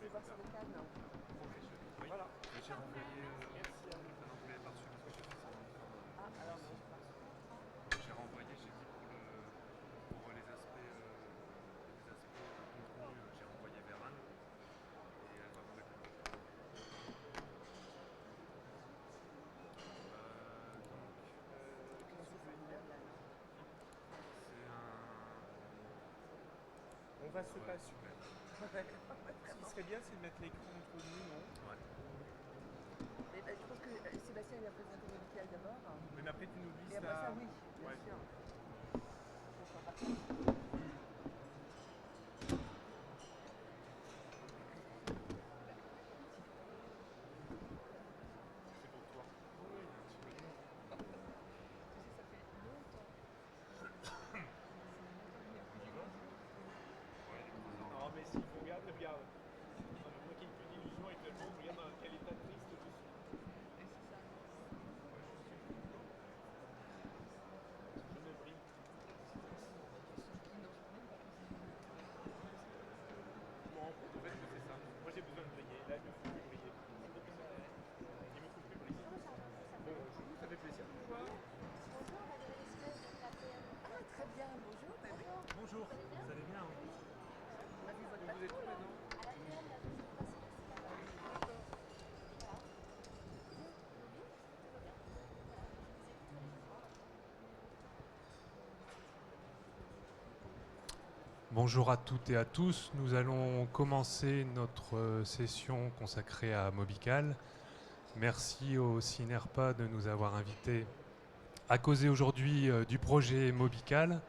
vais voir sur le câble. Voilà. J'ai renvoyé un employé par-dessus parce que j'ai fait ça dans le train. Ah, alors non, Ici. je passe. J'ai renvoyé, j'ai dit pour les aspects contenu, j'ai renvoyé vers Anne et elle va vous répondre. Bah, Qu'est-ce que c'est vous ça, voulez une dire? blague là, non? C'est un. On va se Ouais, passer. super. D'accord, ouais, Ce qui vraiment. serait bien, c'est de mettre l'écran entre nous, non? Ouais. Mais, bah, je pense que Sébastien il a présenté Mobical d'abord. Oui, mais après, tu nous Et glisses après ça, la. oui, bien Ouais. sûr. On s'en partage. C'est pour toi. Oui, il y a un petit peu de monde. Tu sais, ça fait longtemps. Ça fait longtemps que je n'ai On plus y vu va? les gens. Ouais, il est 3h. Non, mais s'il faut regarder, regarde. Non, mais moi qui ai plus d'illusions avec le monde, regarde dans quel état triste je suis. Et c'est ça. Ouais, je suis content. Je ne brille plus. Non, je peux même pas poser mon téléphone. Je me rends compte en fait que c'est ça. Moi j'ai besoin de briller. Là, il me faut plus briller. Bah ouais. Il me faut plus briller. Bonjour Charles, ça va? Bonjour, ça fait plaisir de vous voir. Bonjour, on va donner les images de l'APM. Ah, très bien, bonjour. Bah oui, Bonjour, Bonjour, vous allez bien? vous allez bien, oui? Oui, ça va. on a vu votre Donc vous êtes patron où là. maintenant? À l'APM, l'agence de presse commerciale. D'accord. Voilà. Vous, mobile, tout va bien? Voilà, je vous écoute tous les jours. Bonjour à toutes et à tous. Nous allons commencer notre session consacrée à Mobical. Merci au CINERPA de nous avoir invités à causer aujourd'hui du projet Mobical.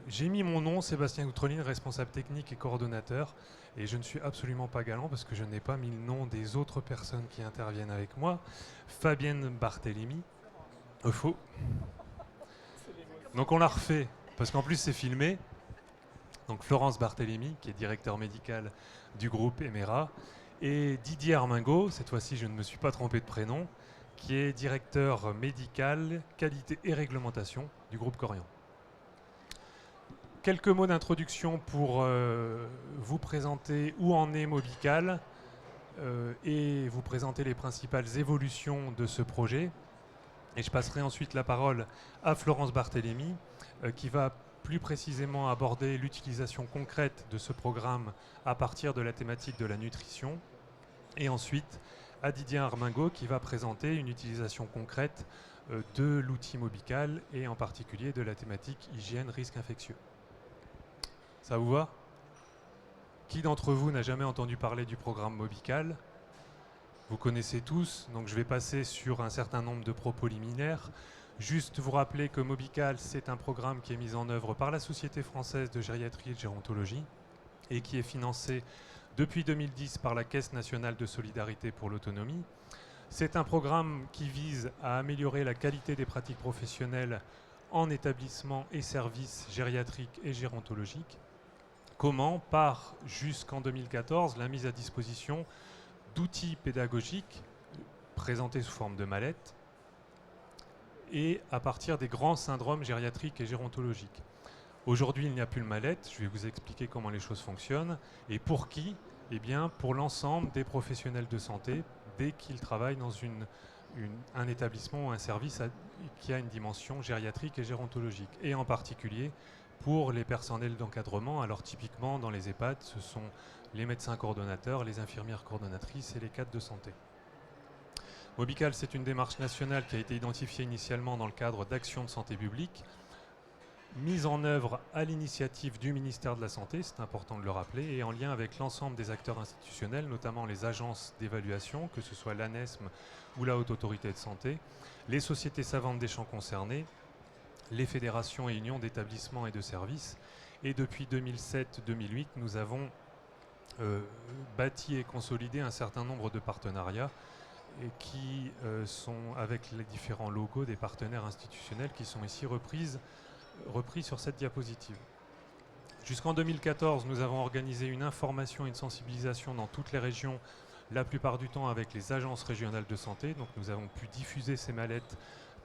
J'ai mis mon nom, Sébastien Outroline, responsable technique et coordonnateur. Et je ne suis absolument pas galant parce que je n'ai pas mis le nom des autres personnes qui interviennent avec moi. Fabienne Barthélémy. Florence. Faux. C'est Ça l'émotion. commence Donc on la bien. refait parce qu'en plus c'est filmé. Donc Florence Barthélémy, qui est directeur médical du groupe Emera, et Didier Armingot, cette fois-ci je ne me suis pas trompé de prénom, qui est directeur médical, qualité et réglementation du groupe Corian. Quelques mots d'introduction pour vous présenter où en est Mobical et vous présenter les principales évolutions de ce projet. Et je passerai ensuite la parole à Florence Barthélémy, qui va plus précisément aborder l'utilisation concrète de ce programme à partir de la thématique de la nutrition. Et ensuite à Didier Armingot, qui va présenter une utilisation concrète de l'outil Mobical et en particulier de la thématique hygiène risque infectieux. Ça vous va? Qui d'entre vous n'a jamais entendu parler du programme Mobical? Vous connaissez tous, donc je vais passer sur un certain nombre de propos liminaires. Juste vous rappeler que Mobical, c'est un programme qui est mis en œuvre par la Société française de gériatrie et de gérontologie et qui est financé depuis 2010 par la Caisse nationale de solidarité pour l'autonomie. C'est un programme qui vise à améliorer la qualité des pratiques professionnelles en établissements et services gériatriques et gérontologiques. Comment? Par, jusqu'en 2014, la mise à disposition d'outils pédagogiques présentés sous forme de mallettes et à partir des grands syndromes gériatriques et gérontologiques. Aujourd'hui, il n'y a plus de mallette. Je vais vous expliquer comment les choses fonctionnent. Et pour qui? Eh bien, pour l'ensemble des professionnels de santé, dès qu'ils travaillent dans un établissement ou un service qui a une dimension gériatrique et gérontologique. Et en particulier pour les personnels d'encadrement. Alors typiquement, dans les EHPAD, ce sont les médecins coordonnateurs, les infirmières coordonnatrices et les cadres de santé. Mobical, c'est une démarche nationale qui a été identifiée initialement dans le cadre d'actions de santé publique, mise en œuvre à l'initiative du ministère de la Santé, c'est important de le rappeler, et en lien avec l'ensemble des acteurs institutionnels, notamment les agences d'évaluation, que ce soit l'ANESM ou la Haute Autorité de Santé, les sociétés savantes des champs concernés, les fédérations et unions d'établissements et de services. Et depuis 2007-2008, nous avons bâti et consolidé un certain nombre de partenariats et qui sont avec les différents logos des partenaires institutionnels qui sont ici repris sur cette diapositive. Jusqu'en 2014, nous avons organisé une information et une sensibilisation dans toutes les régions, la plupart du temps avec les agences régionales de santé. Donc nous avons pu diffuser ces mallettes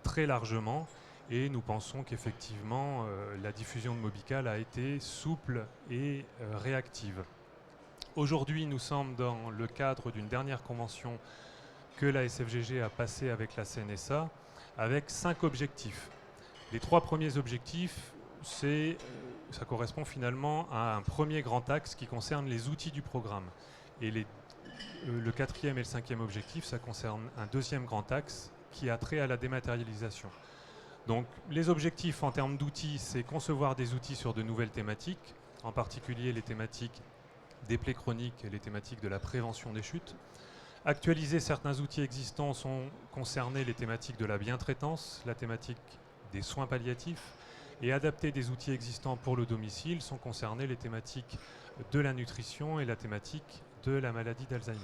très largement et nous pensons qu'effectivement la diffusion de Mobical a été souple et réactive. Aujourd'hui, nous sommes dans le cadre d'une dernière convention que la SFGG a passée avec la CNSA, avec 5 objectifs. Les 3 premiers objectifs, ça correspond finalement à un premier grand axe qui concerne les outils du programme. Et le 4e et le 5e objectif, ça concerne un deuxième grand axe qui a trait à la dématérialisation. Donc les objectifs en termes d'outils, c'est concevoir des outils sur de nouvelles thématiques, en particulier les thématiques des plaies chroniques et les thématiques de la prévention des chutes. Actualiser certains outils existants sont concernés les thématiques de la bientraitance, la thématique des soins palliatifs, et adapter des outils existants pour le domicile sont concernés les thématiques de la nutrition et la thématique de la maladie d'Alzheimer.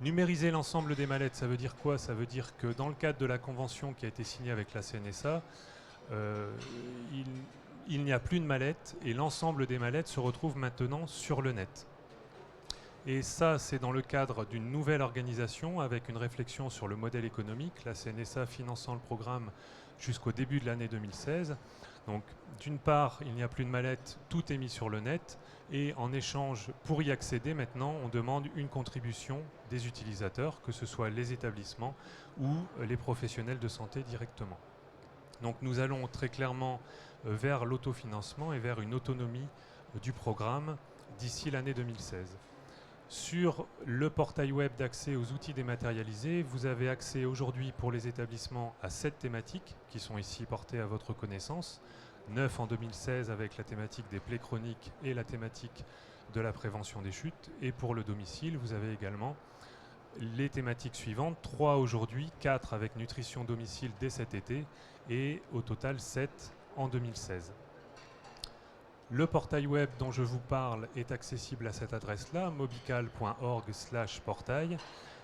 Numériser l'ensemble des mallettes, ça veut dire quoi? Ça veut dire que dans le cadre de la convention qui a été signée avec la CNSA, il n'y a plus de mallettes et l'ensemble des mallettes se retrouve maintenant sur le net. Et ça, c'est dans le cadre d'une nouvelle organisation avec une réflexion sur le modèle économique, la CNSA finançant le programme jusqu'au début de l'année 2016. Donc, d'une part, il n'y a plus de mallette, tout est mis sur le net. Et en échange, pour y accéder maintenant, on demande une contribution des utilisateurs, que ce soit les établissements ou les professionnels de santé directement. Donc, nous allons très clairement vers l'autofinancement et vers une autonomie du programme d'ici l'année 2016. Sur le portail web d'accès aux outils dématérialisés, vous avez accès aujourd'hui pour les établissements à 7 thématiques qui sont ici portées à votre connaissance. 9 en 2016 avec la thématique des plaies chroniques et la thématique de la prévention des chutes. Et pour le domicile, vous avez également les thématiques suivantes. 3 aujourd'hui, 4 avec nutrition domicile dès cet été et au total 7 en 2016. Le portail web dont je vous parle est accessible à cette adresse-là, mobical.org/portail.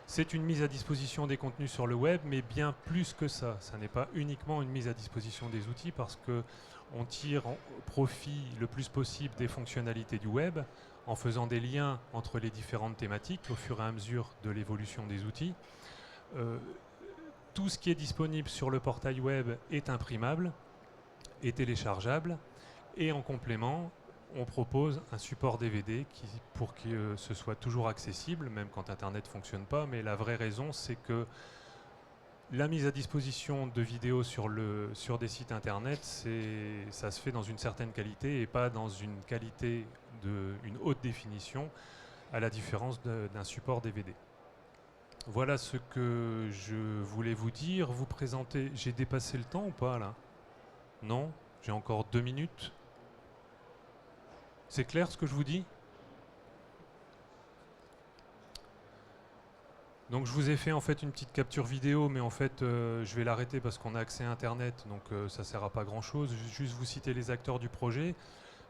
C'est une mise à disposition des contenus sur le web, mais bien plus que ça. Ça n'est pas uniquement une mise à disposition des outils parce qu'on tire profit le plus possible des fonctionnalités du web en faisant des liens entre les différentes thématiques au fur et à mesure de l'évolution des outils. Tout ce qui est disponible sur le portail web est imprimable, est téléchargeable. Et en complément, on propose un support DVD pour que ce soit toujours accessible, même quand Internet ne fonctionne pas. Mais la vraie raison, c'est que la mise à disposition de vidéos sur des sites Internet, ça se fait dans une certaine qualité et pas dans une qualité une haute définition, à la différence d'un support DVD. Voilà ce que je voulais vous dire, vous présenter. J'ai dépassé le temps ou pas là? Non? J'ai encore 2 minutes. C'est clair ce que je vous dis? Donc je vous ai fait en fait une petite capture vidéo, mais en fait je vais l'arrêter parce qu'on a accès à Internet, donc ça ne sert à pas grand chose. Juste vous citer les acteurs du projet.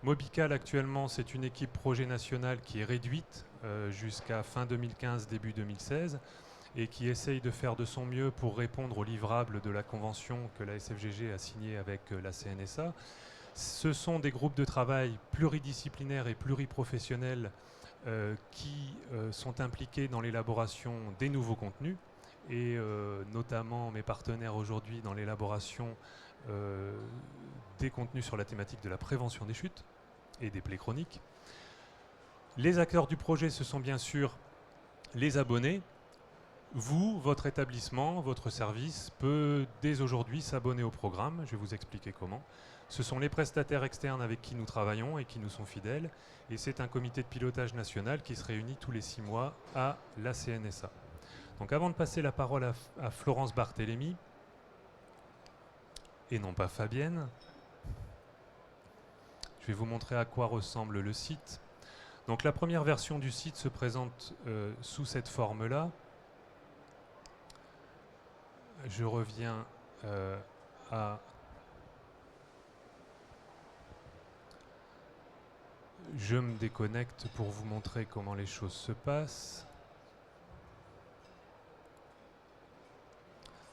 Mobical actuellement c'est une équipe projet nationale qui est réduite jusqu'à fin 2015, début 2016 et qui essaye de faire de son mieux pour répondre aux livrables de la convention que la SFGG a signée avec la CNSA. Ce sont des groupes de travail pluridisciplinaires et pluriprofessionnels qui sont impliqués dans l'élaboration des nouveaux contenus et notamment mes partenaires aujourd'hui dans l'élaboration des contenus sur la thématique de la prévention des chutes et des plaies chroniques. Les acteurs du projet, ce sont bien sûr les abonnés. Vous, votre établissement, votre service peut dès aujourd'hui s'abonner au programme. Je vais vous expliquer comment. Ce sont les prestataires externes avec qui nous travaillons et qui nous sont fidèles. Et c'est un comité de pilotage national qui se réunit tous les 6 mois à la CNSA. Donc avant de passer la parole à Florence Barthélémy, et non pas Fabienne, je vais vous montrer à quoi ressemble le site. Donc la première version du site se présente sous cette forme-là. Je reviens à... Je me déconnecte pour vous montrer comment les choses se passent.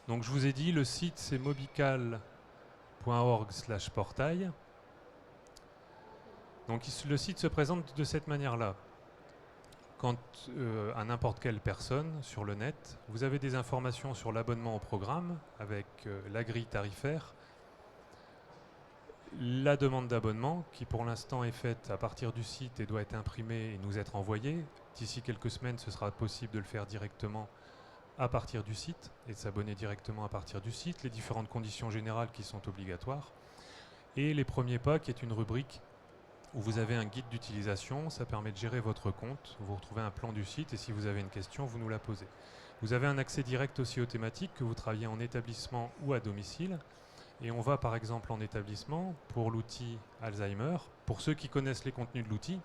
Donc je vous ai dit, le site c'est mobical.org/portail. Donc le site se présente de cette manière-là. Quand à n'importe quelle personne sur le net, vous avez des informations sur l'abonnement au programme avec la grille tarifaire. la demande d'abonnement qui pour l'instant est faite à partir du site et doit être imprimée et nous être envoyée. D'ici quelques semaines, ce sera possible de le faire directement à partir du site et de s'abonner directement à partir du site, les différentes conditions générales qui sont obligatoires. Et les premiers pas qui est une rubrique où vous avez un guide d'utilisation, ça permet de gérer votre compte, vous retrouvez un plan du site et si vous avez une question, vous nous la posez. Vous avez un accès direct aussi aux thématiques que vous travaillez en établissement ou à domicile. Et on va par exemple en établissement pour l'outil Alzheimer. Pour ceux qui connaissent les contenus de l'outil,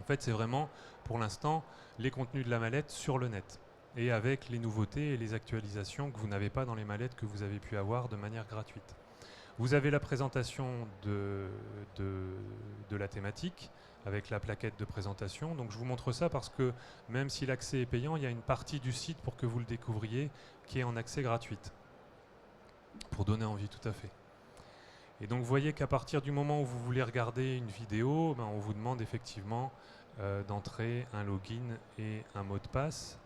en fait c'est vraiment pour l'instant les contenus de la mallette sur le net et avec les nouveautés et les actualisations que vous n'avez pas dans les mallettes que vous avez pu avoir de manière gratuite. Vous avez la présentation de la thématique avec la plaquette de présentation. Donc je vous montre ça parce que même si l'accès est payant, il y a une partie du site pour que vous le découvriez qui est en accès gratuite. Pour donner envie, tout à fait. Et donc vous voyez qu'à partir du moment où vous voulez regarder une vidéo, on vous demande effectivement d'entrer un login et un mot de passe.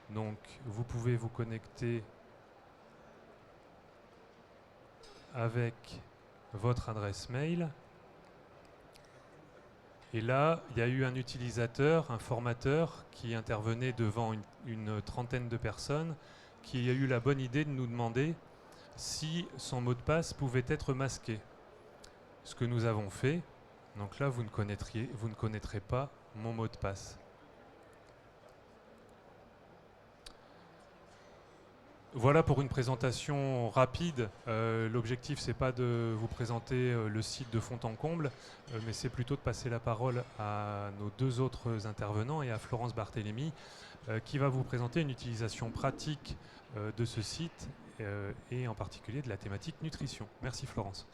Donc vous pouvez vous connecter avec votre adresse mail. Et là, il y a eu un utilisateur, un formateur qui intervenait devant une trentaine de personnes qui a eu la bonne idée de nous demander si son mot de passe pouvait être masqué. Ce que nous avons fait, donc là vous ne connaîtrez pas mon mot de passe. Voilà pour une présentation rapide. L'objectif c'est pas de vous présenter le site de fond en comble, mais c'est plutôt de passer la parole à nos deux autres intervenants et à Florence Barthélémy qui va vous présenter une utilisation pratique de ce site et en particulier de la thématique nutrition. Merci Florence.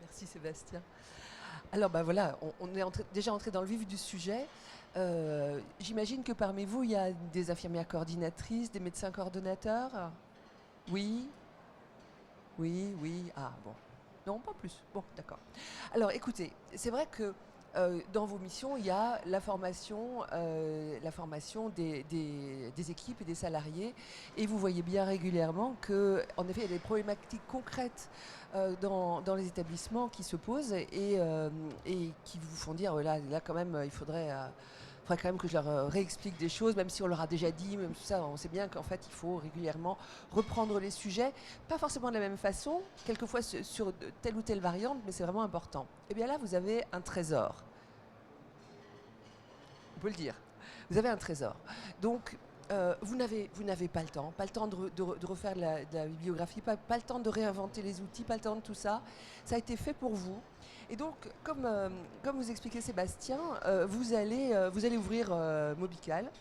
Merci Sébastien. Alors voilà, on est déjà entré dans le vif du sujet. J'imagine que parmi vous, il y a des infirmières coordinatrices, des médecins coordonnateurs. Oui. Ah bon. Non, pas plus. Bon, d'accord. Alors écoutez, c'est vrai que dans vos missions, il y a la formation des équipes et des salariés. Et vous voyez bien régulièrement qu'en effet, il y a des problématiques concrètes dans les établissements qui se posent et qui vous font dire, là quand même, il faudrait quand même que je leur réexplique des choses, même si on leur a déjà dit, même tout ça, on sait bien qu'en fait, il faut régulièrement reprendre les sujets, pas forcément de la même façon, quelquefois sur telle ou telle variante, mais c'est vraiment important. Et bien là, vous avez un trésor. On peut le dire. Vous avez un trésor. Donc, vous n'avez pas le temps de refaire de la bibliographie, pas le temps de réinventer les outils, pas le temps de tout ça. Ça a été fait pour vous. Et donc, comme vous expliquait Sébastien, vous allez ouvrir Mobical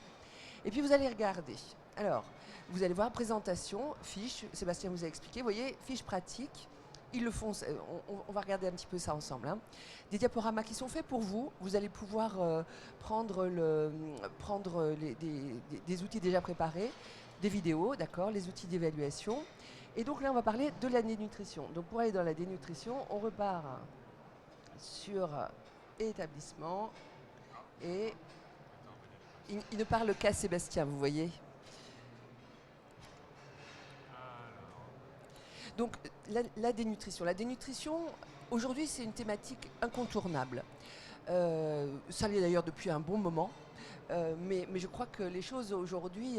et puis vous allez regarder. Alors, vous allez voir présentation, fiche, Sébastien vous a expliqué, vous voyez, fiche pratique. Ils le font, on va regarder un petit peu ça ensemble. Hein. Des diaporamas qui sont faits pour vous. Vous allez pouvoir prendre des outils déjà préparés, des vidéos, d'accord, les outils d'évaluation. Et donc là, on va parler de la dénutrition. Donc pour aller dans la dénutrition, on repart sur établissement et il ne parle qu'à Sébastien, vous voyez. Donc la dénutrition. La dénutrition, aujourd'hui, c'est une thématique incontournable. Ça l'est d'ailleurs depuis un bon moment. Mais je crois que les choses aujourd'hui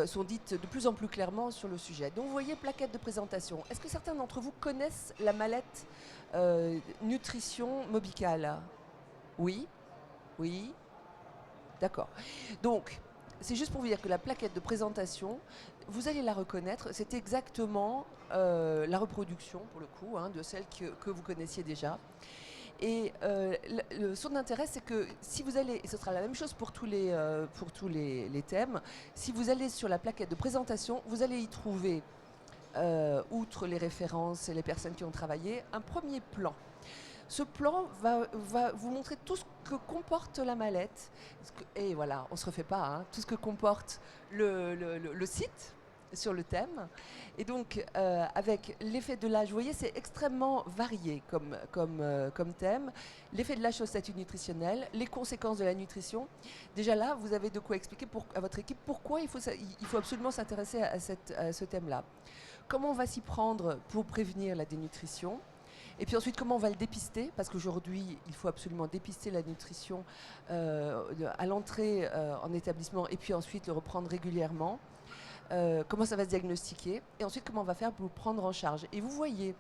sont dites de plus en plus clairement sur le sujet. Donc vous voyez, plaquette de présentation. Est-ce que certains d'entre vous connaissent la mallette nutrition Mobical? Oui. D'accord. Donc, c'est juste pour vous dire que la plaquette de présentation, vous allez la reconnaître, c'est exactement la reproduction, pour le coup, de celle que vous connaissiez déjà. Et son intérêt, c'est que si vous allez, et ce sera la même chose pour tous les thèmes, si vous allez sur la plaquette de présentation, vous allez y trouver, outre les références et les personnes qui ont travaillé, un premier plan. Ce plan va vous montrer tout ce que comporte la mallette. Et voilà, on ne se refait pas, tout ce que comporte le site sur le thème. Et donc, avec l'effet de l'âge, vous voyez, c'est extrêmement varié comme thème. L'effet de l'âge sur le statut nutritionnel, les conséquences de la nutrition. Déjà là, vous avez de quoi expliquer à votre équipe pourquoi il faut absolument s'intéresser à ce thème-là. Comment on va s'y prendre pour prévenir la dénutrition? Et puis ensuite, comment on va le dépister? Parce qu'aujourd'hui, il faut absolument dépister la nutrition à l'entrée en établissement et puis ensuite le reprendre régulièrement. Comment ça va se diagnostiquer et ensuite comment on va faire pour le prendre en charge. Et vous voyez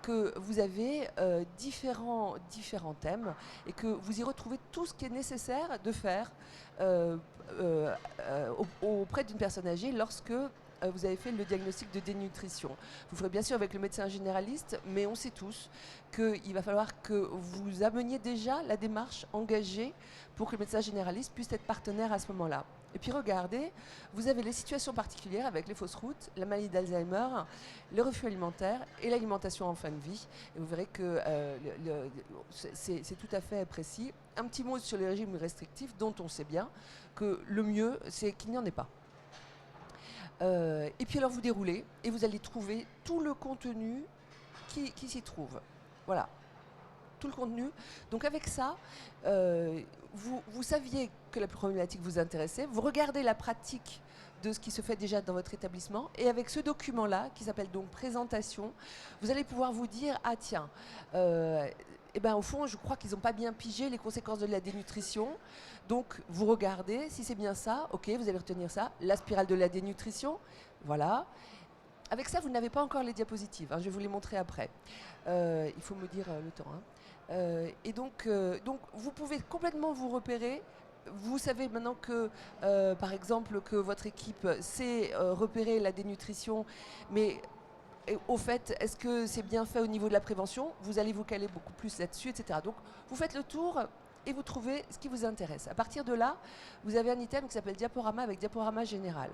que vous avez différents thèmes et que vous y retrouvez tout ce qui est nécessaire de faire auprès d'une personne âgée lorsque vous avez fait le diagnostic de dénutrition. Vous ferez bien sûr avec le médecin généraliste, mais on sait tous qu'il va falloir que vous ameniez déjà la démarche engagée pour que le médecin généraliste puisse être partenaire à ce moment-là. Et puis regardez, vous avez les situations particulières avec les fausses routes, la maladie d'Alzheimer, le refus alimentaire et l'alimentation en fin de vie. Et vous verrez que c'est tout à fait précis. Un petit mot sur les régimes restrictifs dont on sait bien que le mieux, c'est qu'il n'y en ait pas. Et puis alors vous déroulez et vous allez trouver tout le contenu qui s'y trouve. Voilà, tout le contenu. Donc avec ça, vous saviez que la problématique vous intéressait, vous regardez la pratique de ce qui se fait déjà dans votre établissement et avec ce document-là, qui s'appelle donc présentation, vous allez pouvoir vous dire, ah tiens, eh ben, au fond, je crois qu'ils n'ont pas bien pigé les conséquences de la dénutrition. Donc, vous regardez, si c'est bien ça, ok, vous allez retenir ça, la spirale de la dénutrition, voilà. Avec ça, vous n'avez pas encore les diapositives, hein, je vais vous les montrer après. Il faut me dire le temps. Hein. Et donc, vous pouvez complètement vous repérer. Vous savez maintenant que, par exemple, que votre équipe sait repérer la dénutrition, mais au fait, est-ce que c'est bien fait au niveau de la prévention? Vous allez vous caler beaucoup plus là-dessus, etc. Donc, vous faites le tour et vous trouvez ce qui vous intéresse. À partir de là, vous avez un item qui s'appelle diaporama avec diaporama général.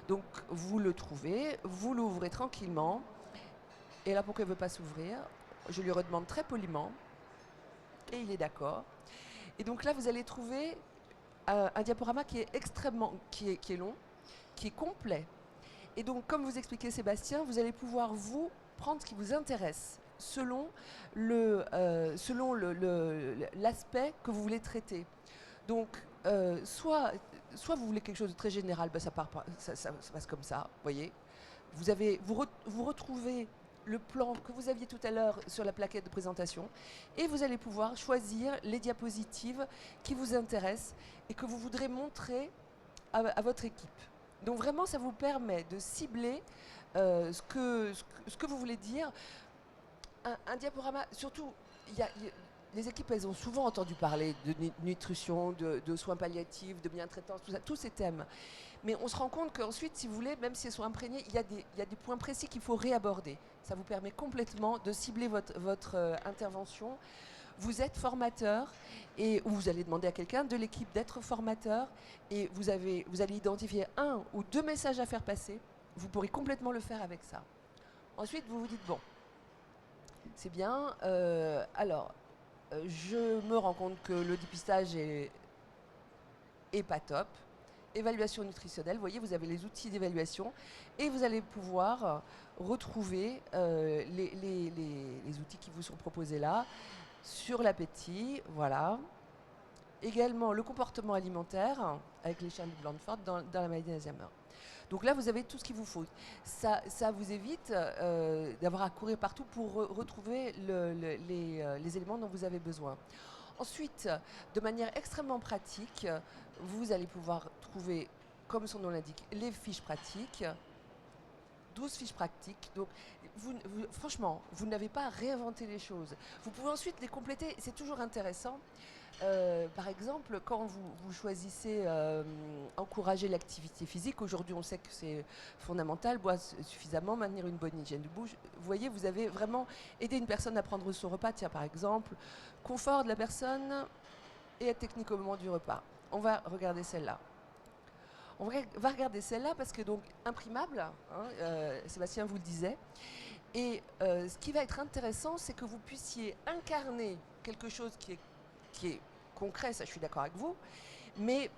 Donc, vous le trouvez, vous l'ouvrez tranquillement. Et là, pourquoi il ne veut pas s'ouvrir? Je lui redemande très poliment. Et il est d'accord. Et donc là, vous allez trouver un diaporama qui est extrêmement, qui est long, qui est complet. Et donc, comme vous expliquez Sébastien, vous allez pouvoir vous prendre ce qui vous intéresse selon l'aspect que vous voulez traiter. Donc, soit vous voulez quelque chose de très général, ben ça passe comme ça, voyez. Vous retrouvez le plan que vous aviez tout à l'heure sur la plaquette de présentation et vous allez pouvoir choisir les diapositives qui vous intéressent et que vous voudrez montrer à votre équipe. Donc vraiment, ça vous permet de cibler ce que vous voulez dire. Un diaporama, surtout, les équipes, elles ont souvent entendu parler de nutrition, de soins palliatifs, de bientraitance, tout ça, tous ces thèmes. Mais on se rend compte qu'ensuite, si vous voulez, même si elles sont imprégnées, il y a des points précis qu'il faut réaborder. Ça vous permet complètement de cibler votre intervention. Vous êtes formateur et vous allez demander à quelqu'un de l'équipe d'être formateur et vous allez identifier un ou deux messages à faire passer. Vous pourrez complètement le faire avec ça. Ensuite, vous vous dites, bon, c'est bien. Je me rends compte que le dépistage est pas top. Évaluation nutritionnelle, vous voyez, vous avez les outils d'évaluation et vous allez pouvoir retrouver les outils qui vous sont proposés là. Sur l'appétit, voilà. Également le comportement alimentaire avec les chaînes de Blandford dans la maladie d'Alzheimer. Donc là, vous avez tout ce qu'il vous faut. Ça vous évite d'avoir à courir partout pour retrouver les éléments dont vous avez besoin. Ensuite, de manière extrêmement pratique, vous allez pouvoir trouver, comme son nom l'indique, les fiches pratiques. 12 fiches pratiques. Donc, franchement, vous n'avez pas à réinventer les choses. Vous pouvez ensuite les compléter. C'est toujours intéressant. Par exemple, quand vous choisissez encourager l'activité physique, aujourd'hui on sait que c'est fondamental, boire suffisamment, maintenir une bonne hygiène de bouche. Vous voyez, vous avez vraiment aidé une personne à prendre son repas. Tiens, par exemple, confort de la personne et être technique au moment du repas. On va regarder celle-là. On va regarder celle-là parce que donc imprimable, hein, Sébastien vous le disait. Et ce qui va être intéressant, c'est que vous puissiez incarner quelque chose qui est concret, ça je suis d'accord avec vous, mais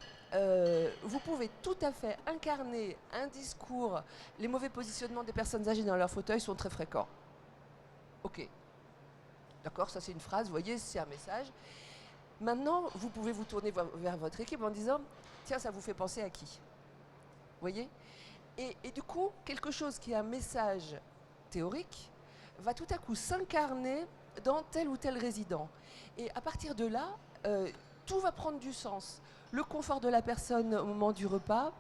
vous pouvez tout à fait incarner un discours. Les mauvais positionnements des personnes âgées dans leur fauteuil sont très fréquents. Ok, d'accord, ça c'est une phrase, vous voyez, c'est un message. Maintenant, vous pouvez vous tourner vers votre équipe en disant, tiens, ça vous fait penser à qui? Vous voyez? Et du coup, quelque chose qui est un message théorique va tout à coup s'incarner dans tel ou tel résident. Et à partir de là, tout va prendre du sens. Le confort de la personne au moment du repas,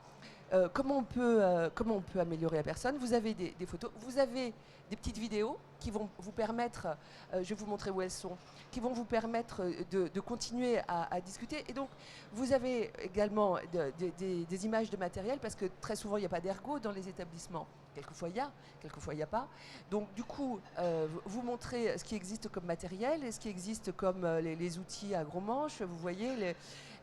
comment on peut améliorer la personne. Vous avez des photos, vous avez des petites vidéos qui vont vous permettre, je vais vous montrer où elles sont, qui vont vous permettre de continuer à discuter. Et donc, vous avez également des images de matériel, parce que très souvent, il n'y a pas d'ergot dans les établissements. Quelquefois, il y a, quelquefois, il n'y a pas. Donc, du coup, vous montrez ce qui existe comme matériel et ce qui existe comme les outils à gros manches. Vous voyez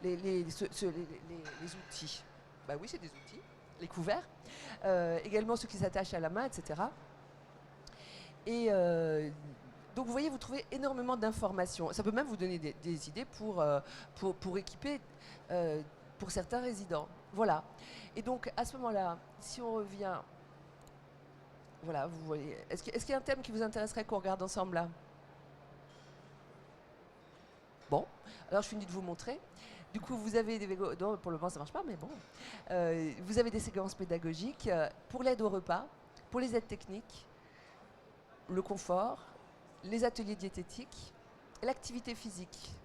les outils. Bah oui, c'est des outils, les couverts. Également ceux qui s'attachent à la main, etc. Et donc, vous voyez, vous trouvez énormément d'informations. Ça peut même vous donner des idées pour équiper pour certains résidents. Voilà. Et donc, à ce moment-là, si on revient... Voilà, vous voyez. Est-ce qu'il y a un thème qui vous intéresserait qu'on regarde ensemble là? Bon, alors je finis de vous montrer. Du coup, vous avez des... Non, pour le moment, ça ne marche pas, mais bon. Vous avez des séquences pédagogiques pour l'aide au repas, pour les aides techniques, le confort, les ateliers diététiques, l'activité physique.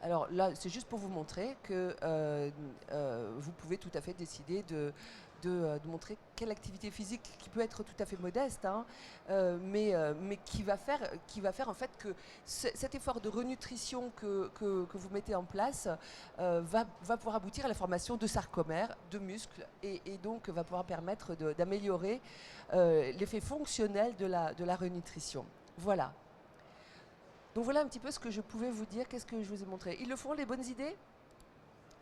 Alors là, c'est juste pour vous montrer que vous pouvez tout à fait décider de montrer quelle activité physique qui peut être tout à fait modeste, hein, mais qui va faire en fait que cet effort de renutrition que vous mettez en place va pouvoir aboutir à la formation de sarcomères, de muscles, et donc va pouvoir permettre d'améliorer l'effet fonctionnel de la renutrition. Voilà. Donc voilà un petit peu ce que je pouvais vous dire. Qu'est-ce que je vous ai montré? Ils le font, les bonnes idées?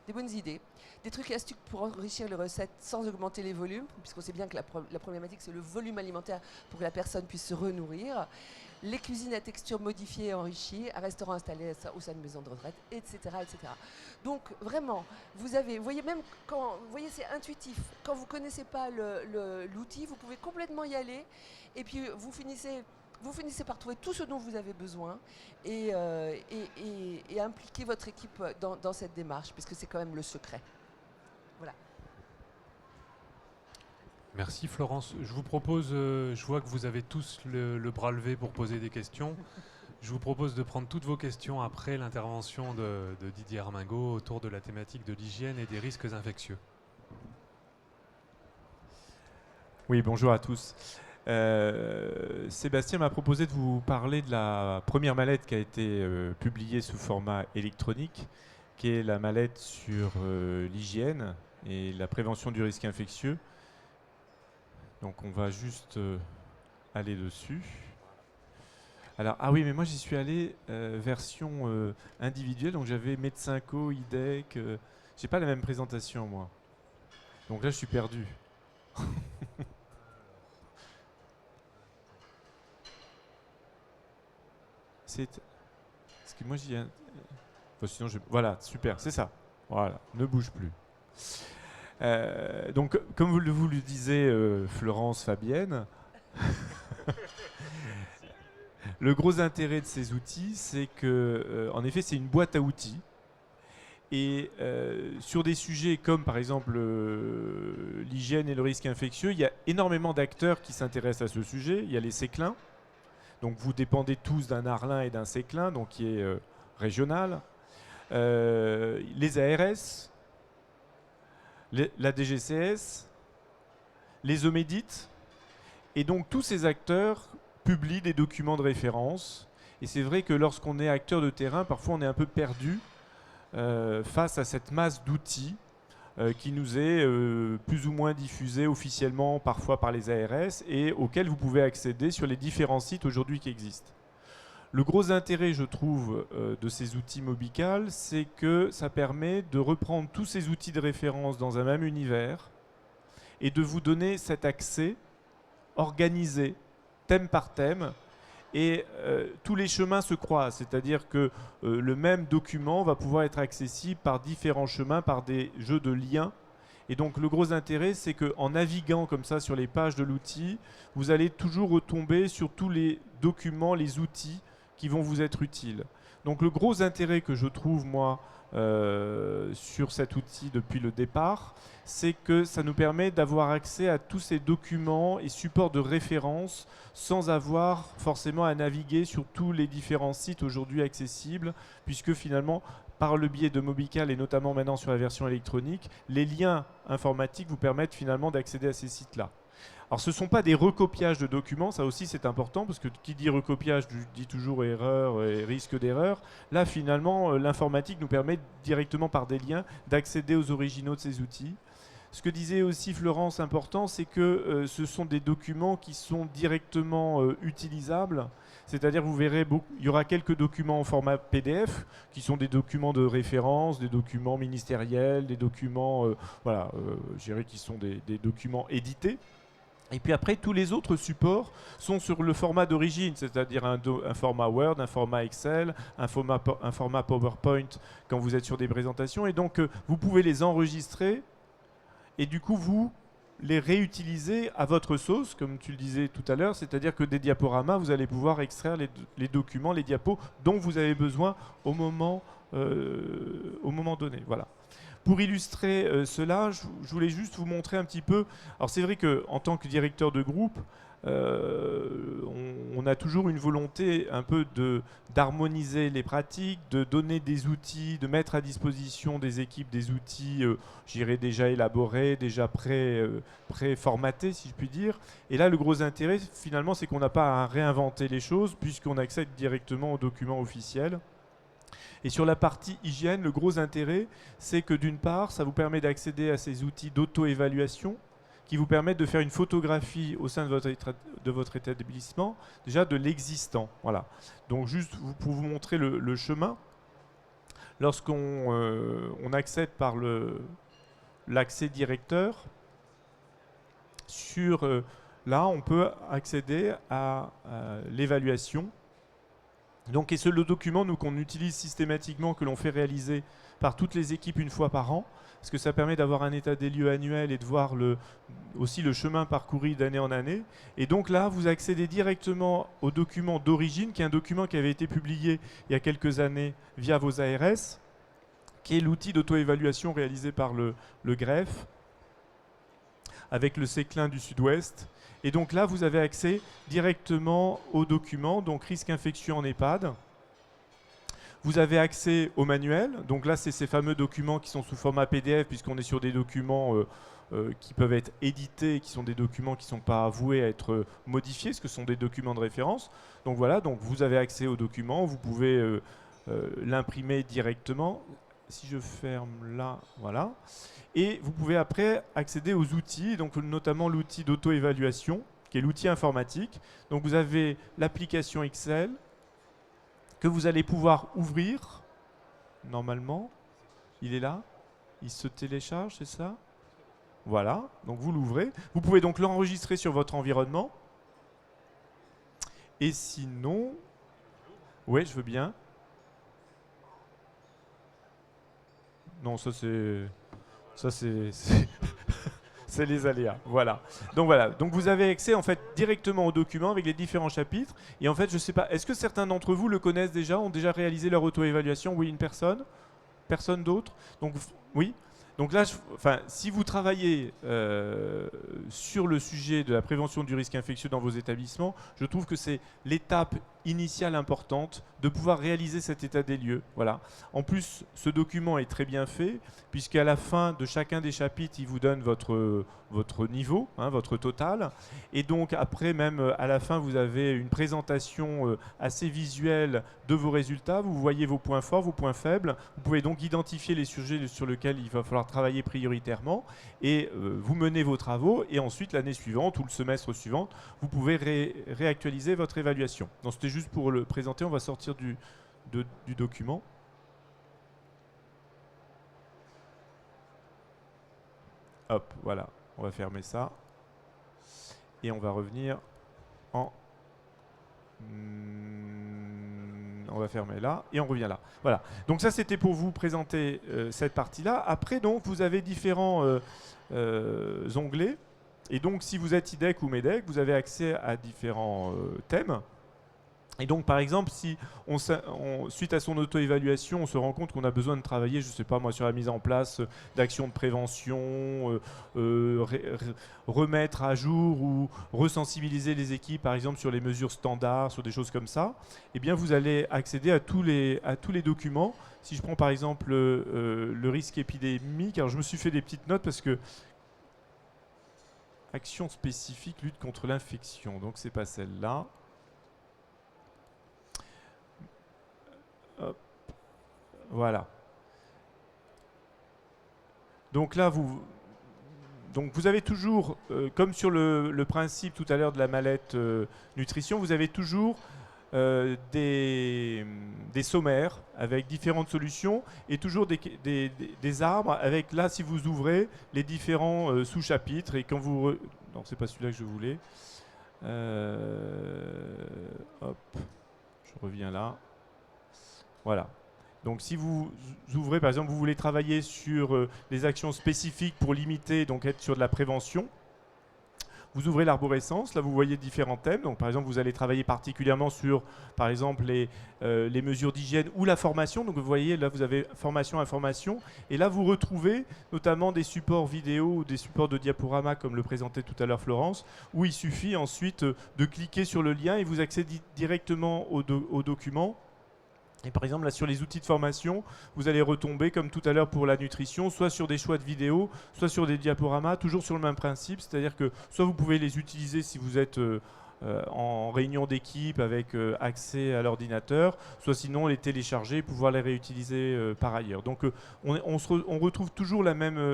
Des bonnes idées, des trucs et astuces pour enrichir les recettes sans augmenter les volumes, puisqu'on sait bien que la problématique c'est le volume alimentaire pour que la personne puisse se renourrir, les cuisines à texture modifiée et enrichie, un restaurant installé au sein de maison de retraite, etc., etc. Donc vraiment, vous voyez, même quand, vous voyez, c'est intuitif. Quand vous ne connaissez pas l'outil, vous pouvez complètement y aller, et puis vous finissez par trouver tout ce dont vous avez besoin et impliquer votre équipe dans cette démarche, puisque c'est quand même le secret. Voilà. Merci Florence. Je vous propose, je vois que vous avez tous le bras levé pour poser des questions. Je vous propose de prendre toutes vos questions après l'intervention de Didier Armingaud autour de la thématique de l'hygiène et des risques infectieux. Oui, bonjour à tous. Sébastien m'a proposé de vous parler de la première mallette qui a été publiée sous format électronique, qui est la mallette sur l'hygiène et la prévention du risque infectieux. Donc on va juste aller dessus. Alors, ah oui, mais moi j'y suis allé version individuelle, donc j'avais Medcinco, IDEC, j'ai pas la même présentation moi. Donc là je suis perdu. Parce que moi j'y ai... Enfin, sinon voilà, super, c'est ça. Voilà, ne bouge plus. Donc, comme vous le disiez, Florence, Fabienne, le gros intérêt de ces outils, c'est que, en effet, c'est une boîte à outils. Et sur des sujets comme, par exemple, l'hygiène et le risque infectieux, il y a énormément d'acteurs qui s'intéressent à ce sujet. Il y a les séclins. Donc vous dépendez tous d'un Arlin et d'un Séclin, donc qui est régional. Les ARS, la DGCS, les Omédites. Et donc tous ces acteurs publient des documents de référence. Et c'est vrai que lorsqu'on est acteur de terrain, parfois on est un peu perdu face à cette masse d'outils qui nous est plus ou moins diffusée officiellement, parfois par les ARS, et auxquels vous pouvez accéder sur les différents sites aujourd'hui qui existent. Le gros intérêt, je trouve, de ces outils Mobical, c'est que ça permet de reprendre tous ces outils de référence dans un même univers et de vous donner cet accès organisé, thème par thème, et tous les chemins se croisent, c'est-à-dire que le même document va pouvoir être accessible par différents chemins, par des jeux de liens. Et donc le gros intérêt, c'est qu'en naviguant comme ça sur les pages de l'outil, vous allez toujours retomber sur tous les documents, les outils qui vont vous être utiles. Donc Donc le gros intérêt que je trouve, moi, sur cet outil depuis le départ, c'est que ça nous permet d'avoir accès à tous ces documents et supports de référence sans avoir forcément à naviguer sur tous les différents sites aujourd'hui accessibles, puisque finalement, par le biais de Mobical et notamment maintenant sur la version électronique, les liens informatiques vous permettent finalement d'accéder à ces sites-là. Alors ce ne sont pas des recopiages de documents, ça aussi c'est important, parce que qui dit recopiage dit toujours erreur et risque d'erreur. Là finalement, l'informatique nous permet directement par des liens d'accéder aux originaux de ces outils. Ce que disait aussi Florence, important, c'est que ce sont des documents qui sont directement utilisables. C'est-à-dire, vous verrez, il y aura quelques documents en format PDF, qui sont des documents de référence, des documents ministériels, des documents, je dirais qui sont des documents édités. Et puis après, tous les autres supports sont sur le format d'origine, c'est-à-dire un format Word, un format Excel, un format PowerPoint quand vous êtes sur des présentations. Et donc, vous pouvez les enregistrer et du coup, vous les réutiliser à votre sauce, comme tu le disais tout à l'heure, c'est-à-dire que des diaporamas, vous allez pouvoir extraire les documents, les diapos dont vous avez besoin au moment donné. Voilà. Pour illustrer cela, je voulais juste vous montrer un petit peu. Alors c'est vrai qu'en tant que directeur de groupe, on a toujours une volonté un peu d'harmoniser les pratiques, de donner des outils, de mettre à disposition des équipes des outils, j'irais déjà élaborés, déjà pré-formatés, si je puis dire. Et là, le gros intérêt, finalement, c'est qu'on n'a pas à réinventer les choses, puisqu'on accède directement aux documents officiels. Et sur la partie hygiène, le gros intérêt, c'est que d'une part, ça vous permet d'accéder à ces outils d'auto-évaluation qui vous permettent de faire une photographie au sein de votre établissement, déjà de l'existant. Voilà. Donc juste pour vous montrer le chemin, lorsqu'on accède par l'accès directeur, là, on peut accéder à l'évaluation. Donc, et le document qu'on utilise systématiquement, que l'on fait réaliser par toutes les équipes une fois par an, parce que ça permet d'avoir un état des lieux annuel et de voir aussi le chemin parcouru d'année en année. Et donc là, vous accédez directement au document d'origine, qui est un document qui avait été publié il y a quelques années via vos ARS, qui est l'outil d'auto-évaluation réalisé par le greffe, avec le CECLIN du Sud-Ouest. Et donc là, vous avez accès directement aux documents, donc risque infectieux en EHPAD. Vous avez accès au manuel. Donc là, c'est ces fameux documents qui sont sous format PDF, puisqu'on est sur des documents qui peuvent être édités, qui sont des documents qui ne sont pas voués à être modifiés, parce que ce sont des documents de référence. Donc voilà, donc vous avez accès aux documents, vous pouvez l'imprimer directement. Si je ferme là, voilà. Et vous pouvez après accéder aux outils, donc notamment l'outil d'auto-évaluation, qui est l'outil informatique. Donc vous avez l'application Excel que vous allez pouvoir ouvrir. Normalement, il est là. Il se télécharge, c'est ça? Voilà, donc vous l'ouvrez. Vous pouvez donc l'enregistrer sur votre environnement. Et sinon, ouais, je veux bien. Non, ça c'est c'est les aléas. Voilà. Donc vous avez accès en fait directement au document avec les différents chapitres. Et en fait, je sais pas, est-ce que certains d'entre vous le connaissent déjà, ont déjà réalisé leur auto-évaluation? Oui, une personne. Personne d'autre? Donc oui. Donc là, si vous travaillez sur le sujet de la prévention du risque infectieux dans vos établissements, je trouve que c'est l'étape initiale importante de pouvoir réaliser cet état des lieux. Voilà. En plus, ce document est très bien fait, puisqu'à la fin de chacun des chapitres, il vous donne votre niveau, votre total. Et donc après, même à la fin, vous avez une présentation assez visuelle de vos résultats. Vous voyez vos points forts, vos points faibles. Vous pouvez donc identifier les sujets sur lesquels il va falloir travailler prioritairement. Et vous menez vos travaux. Et ensuite, l'année suivante ou le semestre suivant, vous pouvez réactualiser votre évaluation. Donc c'était juste pour le présenter. On va sortir du document. Hop, voilà. On va fermer ça. Et on va revenir en... on va fermer là et on revient là. Voilà. Donc ça, c'était pour vous présenter cette partie-là. Après, donc, vous avez différents onglets. Et donc, si vous êtes IDEC ou MEDEC, vous avez accès à différents thèmes. Et donc, par exemple, si suite à son auto-évaluation, on se rend compte qu'on a besoin de travailler, je ne sais pas moi, sur la mise en place d'actions de prévention, remettre à jour ou resensibiliser les équipes, par exemple, sur les mesures standards, sur des choses comme ça, eh bien, vous allez accéder à tous les documents. Si je prends, par exemple, le risque épidémique, alors je me suis fait des petites notes parce que action spécifique, lutte contre l'infection, donc c'est pas celle-là. Hop. Voilà. Donc là, vous avez toujours, comme sur le principe tout à l'heure de la mallette nutrition, vous avez toujours des sommaires avec différentes solutions et toujours des arbres avec, là, si vous ouvrez, les différents sous-chapitres. Et quand vous... Non, c'est pas celui-là que je voulais. Hop. Je reviens là. Voilà. Donc si vous ouvrez, par exemple, vous voulez travailler sur les actions spécifiques pour limiter, donc être sur de la prévention, vous ouvrez l'arborescence, là vous voyez différents thèmes. Donc par exemple, vous allez travailler particulièrement sur, par exemple, les mesures d'hygiène ou la formation. Donc vous voyez, là vous avez formation, information. Et là vous retrouvez notamment des supports vidéo ou des supports de diaporama, comme le présentait tout à l'heure Florence, où il suffit ensuite de cliquer sur le lien et vous accédez directement au document. Et par exemple, là, sur les outils de formation, vous allez retomber, comme tout à l'heure pour la nutrition, soit sur des choix de vidéos, soit sur des diaporamas, toujours sur le même principe. C'est-à-dire que soit vous pouvez les utiliser si vous êtes en réunion d'équipe avec accès à l'ordinateur, soit sinon les télécharger et pouvoir les réutiliser par ailleurs. Donc on retrouve toujours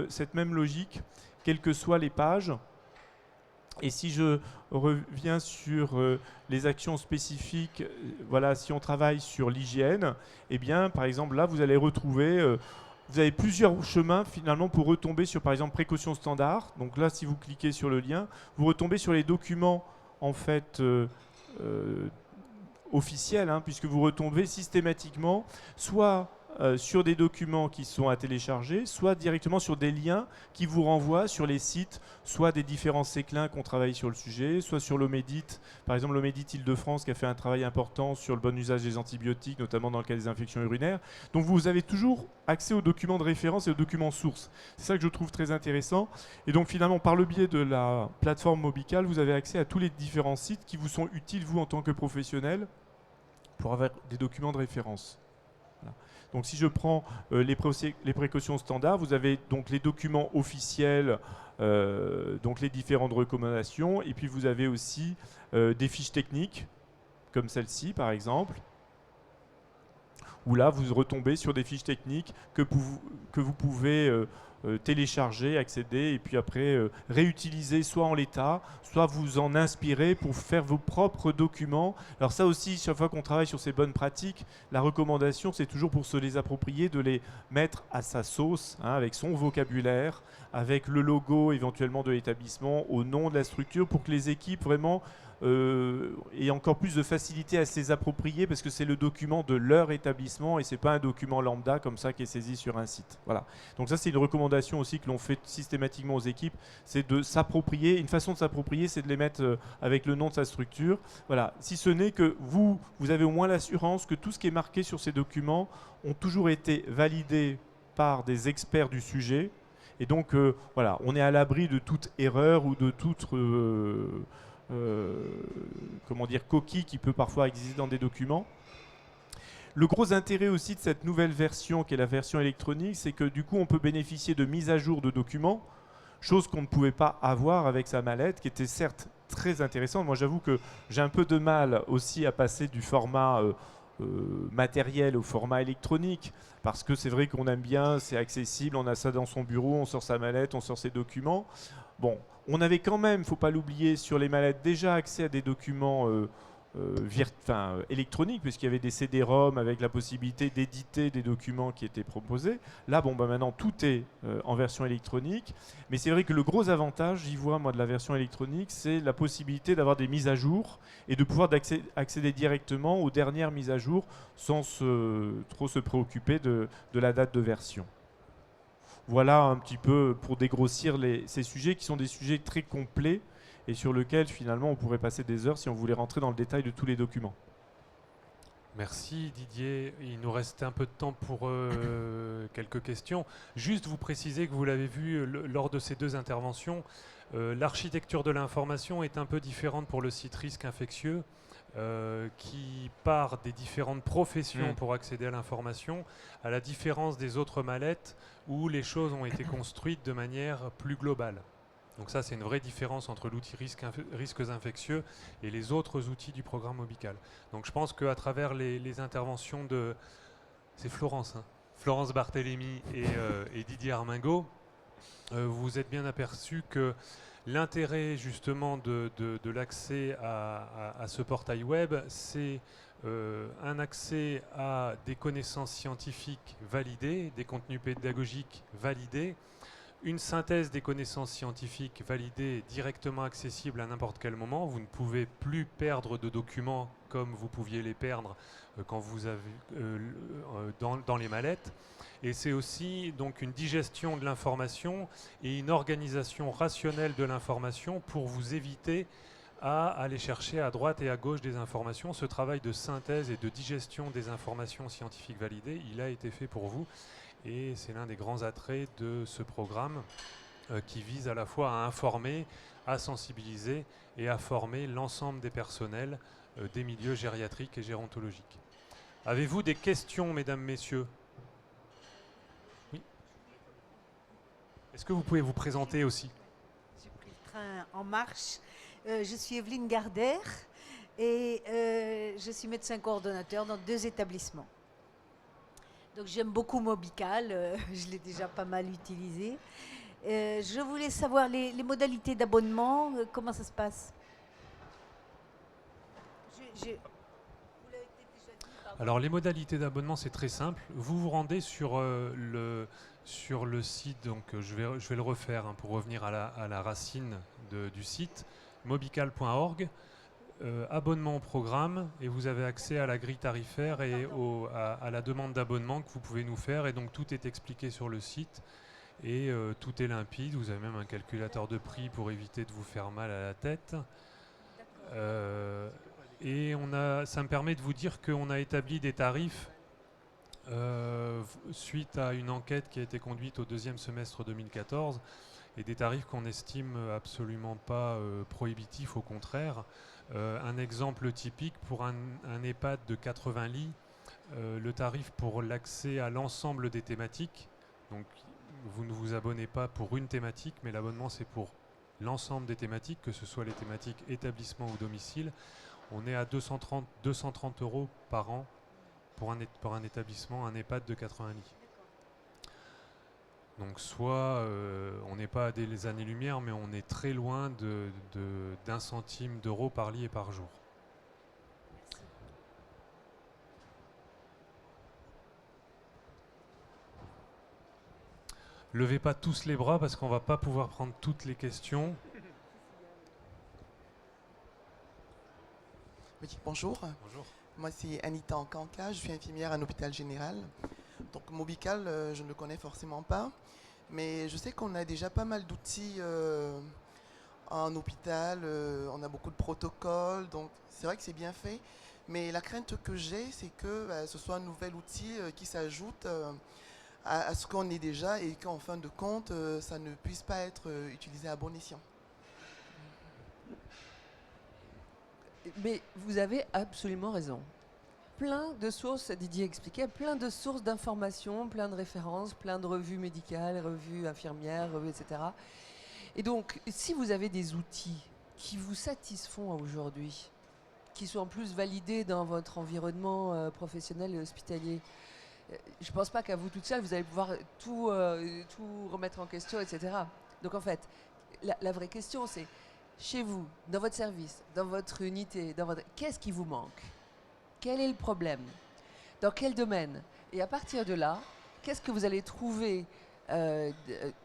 cette même logique, quelles que soient les pages. Et si je reviens sur les actions spécifiques, voilà, si on travaille sur l'hygiène, eh bien, par exemple, là, vous allez retrouver, vous avez plusieurs chemins finalement pour retomber sur, par exemple, précautions standards. Donc là, si vous cliquez sur le lien, vous retombez sur les documents, en fait, officiels, hein, puisque vous retombez systématiquement, soit sur des documents qui sont à télécharger, soit directement sur des liens qui vous renvoient sur les sites, soit des différents séclins qui ont travaillé sur le sujet, soit sur l'Omédit, par exemple l'Omédit Île-de-France qui a fait un travail important sur le bon usage des antibiotiques, notamment dans le cas des infections urinaires. Donc vous avez toujours accès aux documents de référence et aux documents sources. C'est ça que je trouve très intéressant. Et donc finalement, par le biais de la plateforme Mobical, vous avez accès à tous les différents sites qui vous sont utiles, vous, en tant que professionnel, pour avoir des documents de référence. Voilà. Donc si je prends les précautions standards, vous avez donc les documents officiels, donc les différentes recommandations, et puis vous avez aussi des fiches techniques, comme celle-ci par exemple, où là vous retombez sur des fiches techniques que vous pouvez télécharger, accéder et puis après réutiliser soit en l'état, soit vous en inspirer pour faire vos propres documents. Alors ça aussi, chaque fois qu'on travaille sur ces bonnes pratiques, la recommandation c'est toujours pour se les approprier, de les mettre à sa sauce, hein, avec son vocabulaire, avec le logo éventuellement de l'établissement, au nom de la structure, pour que les équipes vraiment aient encore plus de facilité à se les approprier, parce que c'est le document de leur établissement et c'est pas un document lambda comme ça qui est saisi sur un site. Voilà. Donc ça c'est une recommandation aussi que l'on fait systématiquement aux équipes, c'est de s'approprier. Une façon de s'approprier, c'est de les mettre avec le nom de sa structure. Voilà. Si ce n'est que vous avez au moins l'assurance que tout ce qui est marqué sur ces documents ont toujours été validés par des experts du sujet. Et donc voilà, on est à l'abri de toute erreur ou de toute comment dire, coquille qui peut parfois exister dans des documents. Le gros intérêt aussi de cette nouvelle version, qui est la version électronique, c'est que du coup on peut bénéficier de mises à jour de documents, chose qu'on ne pouvait pas avoir avec sa mallette, qui était certes très intéressante. Moi j'avoue que j'ai un peu de mal aussi à passer du format matériel au format électronique, parce que c'est vrai qu'on aime bien, c'est accessible, on a ça dans son bureau, on sort sa mallette, on sort ses documents. Bon, on avait quand même, il ne faut pas l'oublier, sur les mallettes déjà accès à des documents électroniques, puisqu'il y avait des CD-ROM avec la possibilité d'éditer des documents qui étaient proposés. Là, bon, bah, maintenant, tout est en version électronique. Mais c'est vrai que le gros avantage, j'y vois, moi, de la version électronique, c'est la possibilité d'avoir des mises à jour et de pouvoir accéder directement aux dernières mises à jour sans trop se préoccuper de la date de version. Voilà un petit peu pour dégrossir ces sujets qui sont des sujets très complets et sur lesquels finalement on pourrait passer des heures si on voulait rentrer dans le détail de tous les documents. Merci Didier. Il nous reste un peu de temps pour quelques questions. Juste vous préciser que vous l'avez vu lors de ces deux interventions, l'architecture de l'information est un peu différente pour le site risque infectieux, qui part des différentes professions pour accéder à l'information, à la différence des autres mallettes où les choses ont été construites de manière plus globale. Donc ça, c'est une vraie différence entre l'outil risques infectieux et les autres outils du programme Mobical. Donc je pense qu'à travers les interventions de... C'est Florence, hein, Florence Barthélémy et Didier Armingaud, vous vous êtes bien aperçu que l'intérêt justement de l'accès à ce portail web, c'est un accès à des connaissances scientifiques validées, des contenus pédagogiques validés, une synthèse des connaissances scientifiques validées directement accessible à n'importe quel moment. Vous ne pouvez plus perdre de documents comme vous pouviez les perdre quand vous avez dans les mallettes. Et c'est aussi donc une digestion de l'information et une organisation rationnelle de l'information pour vous éviter à aller chercher à droite et à gauche des informations. Ce travail de synthèse et de digestion des informations scientifiques validées, il a été fait pour vous. Et c'est l'un des grands attraits de ce programme qui vise à la fois à informer, à sensibiliser et à former l'ensemble des personnels des milieux gériatriques et gérontologiques. Avez-vous des questions, mesdames, messieurs? Oui. Est-ce que vous pouvez vous présenter aussi? J'ai pris le train en marche. Je suis Evelyne Gardère et je suis médecin coordonnateur dans 2 établissements. Donc j'aime beaucoup Mobical, je l'ai déjà pas mal utilisé. Je voulais savoir les modalités d'abonnement, comment ça se passe? Vous l'avez peut-être déjà dit, pardon. Alors les modalités d'abonnement, c'est très simple. Vous vous rendez sur le site, donc je vais le refaire hein, pour revenir à la racine du site, mobical.org. Abonnement au programme et vous avez accès à la grille tarifaire et à la demande d'abonnement que vous pouvez nous faire, et donc tout est expliqué sur le site et tout est limpide. Vous avez même un calculateur de prix pour éviter de vous faire mal à la tête. Et ça me permet de vous dire qu'on a établi des tarifs suite à une enquête qui a été conduite au 2e semestre 2014, et des tarifs qu'on estime absolument pas prohibitifs, au contraire. Un exemple typique pour un EHPAD de 80 lits, le tarif pour l'accès à l'ensemble des thématiques, donc vous ne vous abonnez pas pour une thématique, mais l'abonnement c'est pour l'ensemble des thématiques, que ce soit les thématiques établissement ou domicile. On est à 230 € par an pour un établissement, un EHPAD de 80 lits. Donc soit on n'est pas à des années-lumière, mais on est très loin d'un centime d'euro par lit et par jour. Levez pas tous les bras parce qu'on va pas pouvoir prendre toutes les questions. Oui, bonjour. Bonjour. Moi, c'est Anita Encanca, je suis infirmière à un hôpital général. Donc, Mobical, je ne le connais forcément pas, mais je sais qu'on a déjà pas mal d'outils en hôpital, on a beaucoup de protocoles, donc c'est vrai que c'est bien fait. Mais la crainte que j'ai, c'est que ce soit un nouvel outil qui s'ajoute à ce qu'on est déjà et qu'en fin de compte, ça ne puisse pas être utilisé à bon escient. Mais vous avez absolument raison. Plein de sources, Didier expliquait, plein de sources d'informations, plein de références, plein de revues médicales, revues infirmières, revues, etc. Et donc, si vous avez des outils qui vous satisfont aujourd'hui, qui sont en plus validés dans votre environnement professionnel et hospitalier, je ne pense pas qu'à vous toute seule, vous allez pouvoir tout remettre en question, etc. Donc en fait, la vraie question, c'est chez vous, dans votre service, dans votre unité, qu'est-ce qui vous manque? Quel est le problème? Dans quel domaine? Et à partir de là, qu'est-ce que vous allez trouver?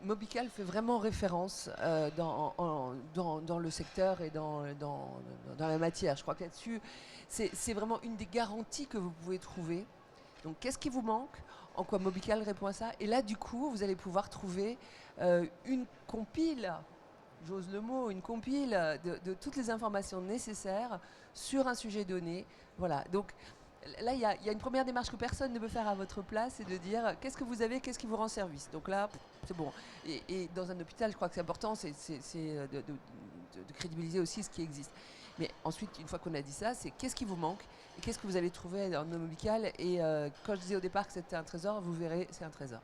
Mobical fait vraiment référence dans le secteur et dans la matière. Je crois que là-dessus, c'est vraiment une des garanties que vous pouvez trouver. Donc, qu'est-ce qui vous manque? En quoi Mobical répond à ça? Et là, du coup, vous allez pouvoir trouver une compile, j'ose le mot, une compile de toutes les informations nécessaires sur un sujet donné. Voilà. Donc, Là, il y a une première démarche que personne ne peut faire à votre place, c'est de dire qu'est-ce que vous avez, qu'est-ce qui vous rend service. Donc là, c'est bon. Et dans un hôpital, je crois que c'est important, c'est de crédibiliser aussi ce qui existe. Mais ensuite, une fois qu'on a dit ça, c'est qu'est-ce qui vous manque et qu'est-ce que vous allez trouver dans le médical. Et quand je disais au départ que c'était un trésor, vous verrez, c'est un trésor.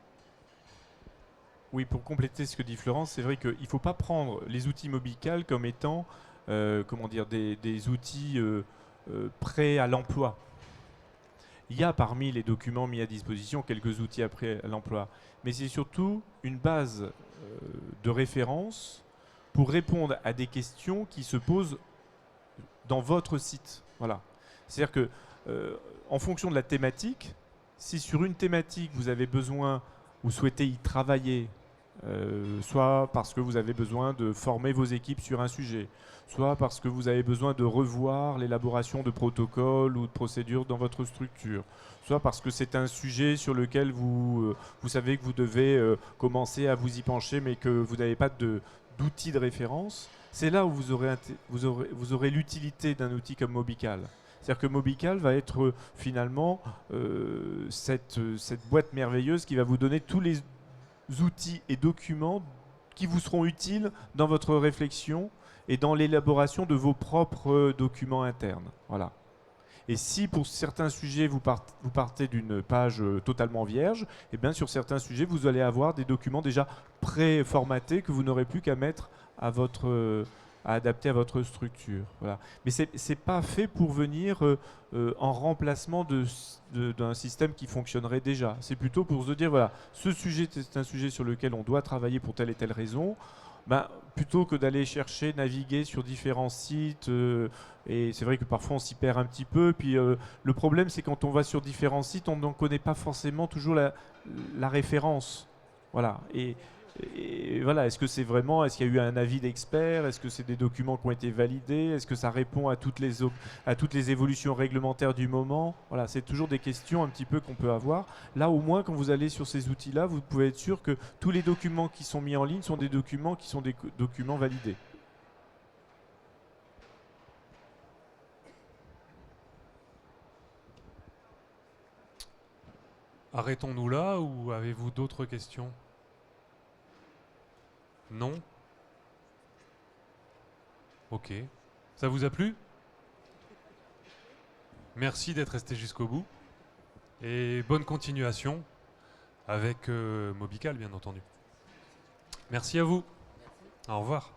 Oui, pour compléter ce que dit Florence, c'est vrai qu'il ne faut pas prendre les outils Mobical comme étant comment dire, des outils prêts à l'emploi. Il y a parmi les documents mis à disposition quelques outils prêts à l'emploi, mais c'est surtout une base de référence pour répondre à des questions qui se posent dans votre site. Voilà. C'est-à-dire que en fonction de la thématique, si sur une thématique vous avez besoin, vous souhaitez y travailler, soit parce que vous avez besoin de former vos équipes sur un sujet, soit parce que vous avez besoin de revoir l'élaboration de protocoles ou de procédures dans votre structure, soit parce que c'est un sujet sur lequel vous savez que vous devez commencer à vous y pencher mais que vous n'avez pas d'outils de référence, c'est là où vous aurez l'utilité d'un outil comme Mobical. C'est-à-dire que Mobical va être finalement cette boîte merveilleuse qui va vous donner tous les outils et documents qui vous seront utiles dans votre réflexion et dans l'élaboration de vos propres documents internes. Voilà. Et si pour certains sujets vous partez d'une page totalement vierge, et bien sur certains sujets vous allez avoir des documents déjà pré-formatés que vous n'aurez plus qu'à mettre à adapter à votre structure. Voilà. Mais c'est pas fait pour venir en remplacement d'un système qui fonctionnerait déjà. C'est plutôt pour se dire, voilà, ce sujet, c'est un sujet sur lequel on doit travailler pour telle et telle raison. Ben, plutôt que d'aller chercher, naviguer sur différents sites, et c'est vrai que parfois on s'y perd un petit peu. Puis le problème, c'est quand on va sur différents sites, on n'en connaît pas forcément toujours la référence. Voilà. Et voilà, est-ce qu'il y a eu un avis d'expert? Est-ce que c'est des documents qui ont été validés? Est-ce que ça répond à toutes les évolutions réglementaires du moment? Voilà, c'est toujours des questions un petit peu qu'on peut avoir. Là, au moins, quand vous allez sur ces outils-là, vous pouvez être sûr que tous les documents qui sont mis en ligne sont des documents qui sont des documents validés. Arrêtons-nous là ou avez-vous d'autres questions? Non? Ok. Ça vous a plu? Merci d'être resté jusqu'au bout. Et bonne continuation avec Mobical, bien entendu. Merci à vous. Au revoir.